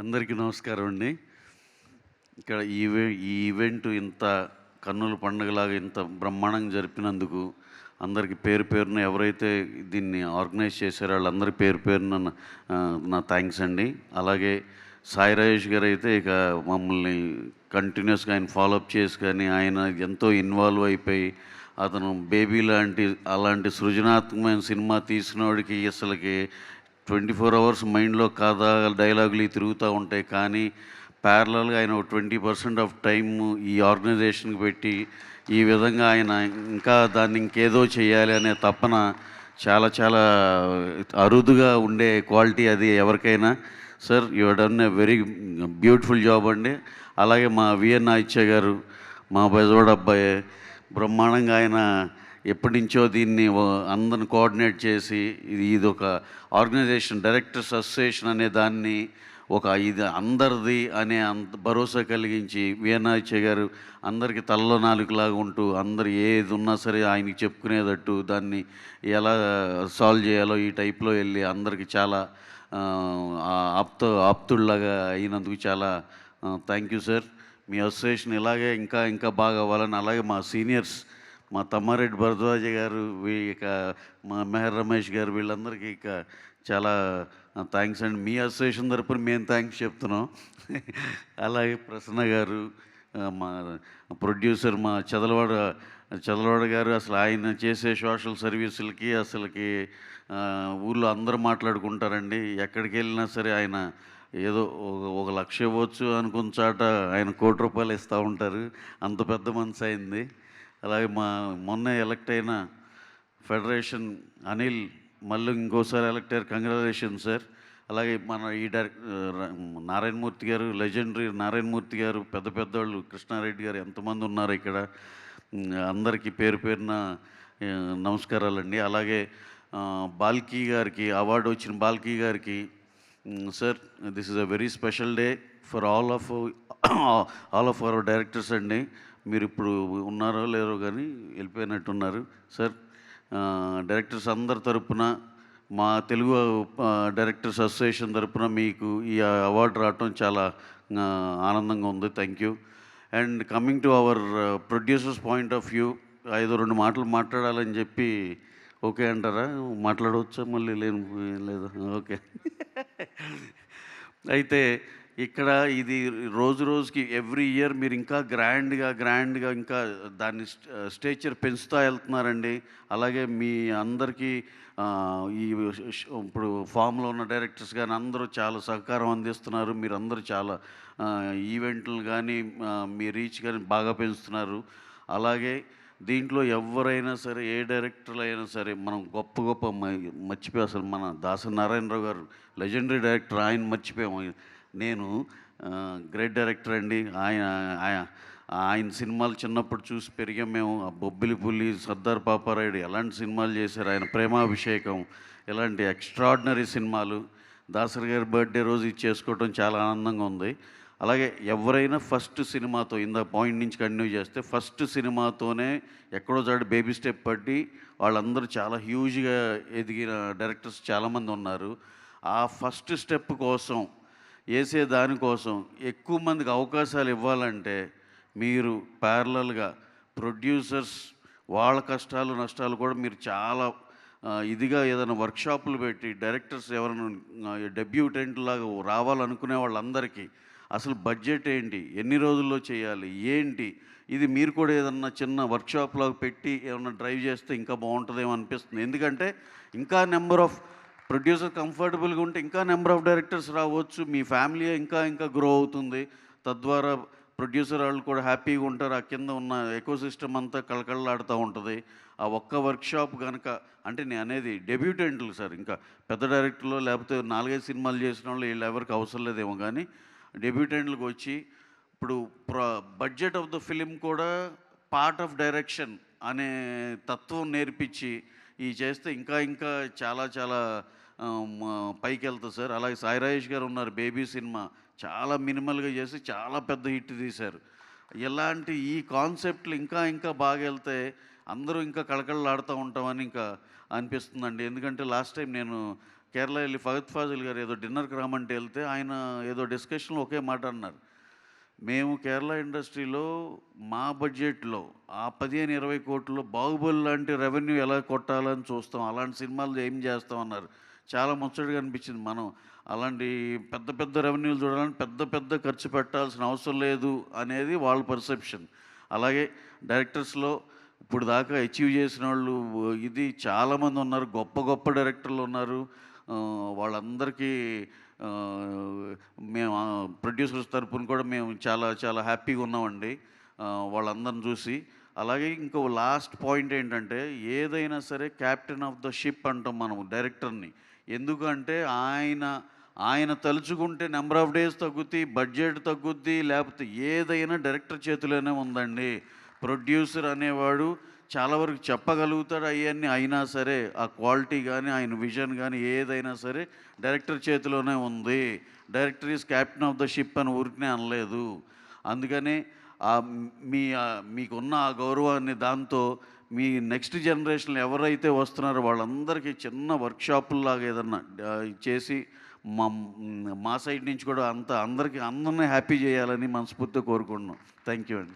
అందరికీ నమస్కారం అండి. ఇక్కడ ఈ ఈవెంట్ ఇంత కన్నుల పండుగలాగా ఇంత బ్రహ్మాండంగా జరిపినందుకు అందరికీ పేరు పేరున ఎవరైతే దీన్ని ఆర్గనైజ్ చేశారో వాళ్ళందరికీ పేరు పేరున నా థ్యాంక్స్ అండి. అలాగే సాయి రాజేష్ గారు అయితే ఇక మమ్మల్ని కంటిన్యూస్గా ఆయన ఫాలోఅప్ చేసి కానీ ఆయన ఎంతో ఇన్వాల్వ్ అయిపోయి అతను బేబీ అలాంటి సృజనాత్మకమైన సినిమా తీసినోడికి అసలుకి 24 అవర్స్ మైండ్లో కథ డైలాగులు తిరుగుతూ ఉంటాయి. కానీ ప్యారలల్గా ఆయన 20% ఆఫ్ టైమ్ ఈ ఆర్గనైజేషన్కి పెట్టి ఈ విధంగా ఆయన ఇంకా దాన్ని ఇంకేదో చేయాలి అనే తపన చాలా చాలా అరుదుగా ఉండే క్వాలిటీ అది ఎవరికైనా. Sir you done a very beautiful job అండి. అలాగే మా విఎన్ ఆదిత్య గారు మా బెజవాడ అబ్బాయి బ్రహ్మాండంగా ఆయన ఎప్పటి నుంచో దీన్ని అందరిని కోఆర్డినేట్ చేసి ఇది ఒక ఆర్గనైజేషన్ డైరెక్టర్స్ అసోసియేషన్ అనే దాన్ని ఇది అందరిది అనే భరోసా కలిగించి విఎన్ఆర్చే గారు అందరికీ తలలో నాలుగులాగా ఉంటూ అందరు ఏది ఉన్నా సరే ఆయనకి చెప్పుకునేటట్టు దాన్ని ఎలా సాల్వ్ చేయాలో ఈ టైప్లో వెళ్ళి అందరికీ చాలా ఆప్తుల్లాగా అయినందుకు చాలా thank you sir. Me association ఇలాగే ఇంకా ఇంకా బాగా అవ్వాలని, అలాగే మా సీనియర్స్ మా తమ్మారెడ్డి భరద్వాజ గారు ఇక మా మెహర్ రమేష్ గారు వీళ్ళందరికీ ఇక చాలా థ్యాంక్స్ అండి. మీ అసోసియేషన్ తరపున మేము థ్యాంక్స్ చెప్తున్నాం. అలాగే ప్రసన్న గారు మా ప్రొడ్యూసర్ మా చదలవాడ గారు అసలు ఆయన చేసే సోషల్ సర్వీసులకి అసలుకి ఊళ్ళో అందరూ మాట్లాడుకుంటారండి. ఎక్కడికి వెళ్ళినా సరే ఆయన ఏదో ఒక లక్ష ఇవ్వచ్చు అనుకున్న చాట ఆయన ₹1,00,00,000 ఇస్తూ ఉంటారు. అంత పెద్ద మనసు అయింది. అలాగే మొన్న ఎలక్ట్ అయిన ఫెడరేషన్ అనిల్ మళ్ళీ ఇంకోసారి ఎలక్ట్ అయ్యారు. Congratulation sir. అలాగే మన ఈ నారాయణమూర్తి గారు, లెజెండరీ నారాయణమూర్తి గారు, పెద్దవాళ్ళు కృష్ణారెడ్డి గారు ఎంతమంది ఉన్నారు ఇక్కడ. అందరికీ పేరు పేరున నమస్కారాలండి. అలాగే బాల్కీ గారికి అవార్డు వచ్చిన బాల్కీ గారికి sir, this is a very special day for all of our directors అండి. మీరు ఇప్పుడు ఉన్నారో లేరో కానీ వెళ్ళిపోయినట్టున్నారు సార్. డైరెక్టర్స్ అందరి తరపున మా తెలుగు డైరెక్టర్స్ అసోసియేషన్ తరపున మీకు ఈ అవార్డు రావటం చాలా ఆనందంగా ఉంది. Thank you. And coming to our producers point of view, 2 మాటలు మాట్లాడాలని చెప్పి ఓకే అంటారా? మాట్లాడవచ్చా? మళ్ళీ లేదా? ఓకే. అయితే ఇక్కడ ఇది రోజు రోజుకి ఎవ్రీ ఇయర్ మీరు ఇంకా గ్రాండ్గా ఇంకా దాన్ని స్టేచర్ పెంచుతూ వెళ్తున్నారండి. అలాగే మీ అందరికీ ఇప్పుడు ఫామ్లో ఉన్న డైరెక్టర్స్ కానీ అందరూ చాలా సహకారం అందిస్తున్నారు. మీరందరూ చాలా ఈవెంట్లు కానీ మీ రీచ్ కానీ బాగా పెంచుతున్నారు. అలాగే దీంట్లో ఎవరైనా సరే ఏ డైరెక్టర్లు అయినా సరే మనం గొప్ప మర్చిపోయి అసలు మన దాసరి నారాయణరావు గారు లెజెండరీ డైరెక్టర్, ఆయన మర్చిపోయాము. నేను గ్రేట్ డైరెక్టర్ అండి. ఆయన సినిమాలు చిన్నప్పుడు చూసి పెరిగాం మేము. బొబ్బిలి పులి, సర్దార్ పాపారాయుడు ఎలాంటి సినిమాలు చేశారు, ఆయన ప్రేమాభిషేకం, ఇలాంటి ఎక్స్ట్రాడినరీ సినిమాలు దాసరి గారి బర్త్డే రోజు ఇది చేసుకోవటం చాలా ఆనందంగా ఉంది. అలాగే ఎవరైనా ఫస్ట్ సినిమాతో పాయింట్ నుంచి కంటిన్యూ చేస్తే ఫస్ట్ సినిమాతోనే ఎక్కడో చాటు బేబీ స్టెప్ పట్టి వాళ్ళందరూ చాలా హ్యూజ్గా ఎదిగిన డైరెక్టర్స్ చాలామంది ఉన్నారు. ఆ ఫస్ట్ స్టెప్ కోసం వేసే దానికోసం ఎక్కువ మందికి అవకాశాలు ఇవ్వాలంటే మీరు ప్యారలల్గా ప్రొడ్యూసర్స్ వాళ్ళ కష్టాలు నష్టాలు కూడా మీరు చాలా ఇదిగా ఏదైనా వర్క్షాపులు పెట్టి డైరెక్టర్స్ ఎవరైనా డెబ్యూటెంట్ లాగా రావాలనుకునే వాళ్ళందరికీ అసలు బడ్జెట్ ఏంటి, ఎన్ని రోజుల్లో చేయాలి ఏంటి, ఇది మీరు కూడా ఏదన్నా చిన్న వర్క్షాప్ లాగా పెట్టి ఏమన్నా డ్రైవ్ చేస్తే ఇంకా బాగుంటుందేమో అనిపిస్తుంది. ఎందుకంటే ఇంకా నెంబర్ ఆఫ్ ప్రొడ్యూసర్ కంఫర్టబుల్గా ఉంటే ఇంకా నెంబర్ ఆఫ్ డైరెక్టర్స్ రావచ్చు. మీ ఫ్యామిలీ ఇంకా ఇంకా గ్రో అవుతుంది. తద్వారా ప్రొడ్యూసర్ వాళ్ళు కూడా హ్యాపీగా ఉంటారు. ఆ కింద ఉన్న ఎకోసిస్టమ్ అంతా కళకళలాడుతూ ఉంటుంది. ఆ ఒక్క వర్క్షాప్ కనుక, అంటే నేను అనేది డెబ్యూటెంట్లు సార్, ఇంకా పెద్ద డైరెక్టర్లు లేకపోతే 4-5 సినిమాలు చేసిన వాళ్ళు వీళ్ళు ఎవరికి అవసరం లేదేమో. కానీ డెబ్యూటెంట్లకు వచ్చి ఇప్పుడు బడ్జెట్ ఆఫ్ ద ఫిలిం కూడా పార్ట్ ఆఫ్ డైరెక్షన్ అనే తత్వం నేర్పించి చేస్తే ఇంకా ఇంకా చాలా చాలా పైకి వెళ్తుంది సార్. అలాగే సాయి రాజేష్ గారు ఉన్నారు, బేబీ సినిమా చాలా మినిమల్గా చేసి చాలా పెద్ద హిట్ తీశారు. ఇలాంటి ఈ కాన్సెప్ట్లు ఇంకా ఇంకా బాగా వెళ్తే అందరూ ఇంకా కళకళలాడుతూ ఉంటామని ఇంకా అనిపిస్తుందండి. ఎందుకంటే లాస్ట్ టైం నేను కేరళ వెళ్ళి ఫహద్ ఫాజిల్ గారు ఏదో డిన్నర్‌కి రమ్మంటే వెళ్తే ఆయన ఏదో డిస్కషన్‌లో ఒకే మాట అన్నారు. మేము కేరళ ఇండస్ట్రీలో మా బడ్జెట్‌లో ఆ 15, 20 కోట్లలో 'బాహుబలి' లాంటి రెవెన్యూ ఎలా కొట్టాలని చూస్తాం. అలాంటి సినిమాలు ఏం చేస్తాం అన్నారు. చాలా ముచ్చటగా అనిపించింది. మనం అలాంటి పెద్ద పెద్ద రెవెన్యూలు చూడాలంటే పెద్ద పెద్ద ఖర్చు పెట్టాల్సిన అవసరం లేదు అనేది వాళ్ళ పర్సెప్షన్. అలాగే డైరెక్టర్స్‌లో ఇప్పుడు దాకా అచీవ్ చేసినోళ్ళు ఇది చాలామంది ఉన్నారు. గొప్ప గొప్ప డైరెక్టర్లు ఉన్నారు. వాళ్ళందరికీ మేము ప్రొడ్యూసర్స్ తరపున కూడా మేము చాలా చాలా హ్యాపీగా ఉన్నామండి వాళ్ళందరిని చూసి. అలాగే ఇంకో లాస్ట్ పాయింట్ ఏంటంటే, ఏదైనా సరే క్యాప్టెన్ ఆఫ్ ద షిప్ అంటాం మనం డైరెక్టర్‌ని. ఎందుకంటే ఆయన తలుచుకుంటే నంబర్ ఆఫ్ డేస్ తగ్గుద్ది, బడ్జెట్ తగ్గుద్ది, లేకపోతే ఏదైనా డైరెక్టర్ చేతిలోనే ఉందండి. ప్రొడ్యూసర్ అనేవాడు చాలా వరకు చెప్పగలుగుతాడు అయన్నీ. అయినా సరే ఆ క్వాలిటీ గానీ, ఆయన విజన్ గానీ ఏదైనా సరే డైరెక్టర్ చేతిలోనే ఉంది. Director is captain of the ship అని ఊరికనే అనలేదు. అందుకని మీకున్న ఆ గౌరవాన్ని దాంతో మీ నెక్స్ట్ జనరేషన్‌లో ఎవరైతే వస్తున్నారో వాళ్ళందరికీ చిన్న వర్క్‌షాపుల్లాగా ఏదన్నా చేసి మా సైడ్ నుంచి కూడా అందరిని హ్యాపీ చేయాలని మనస్ఫూర్తిగా కోరుకుంటున్నాం. థ్యాంక్ యూ అండి.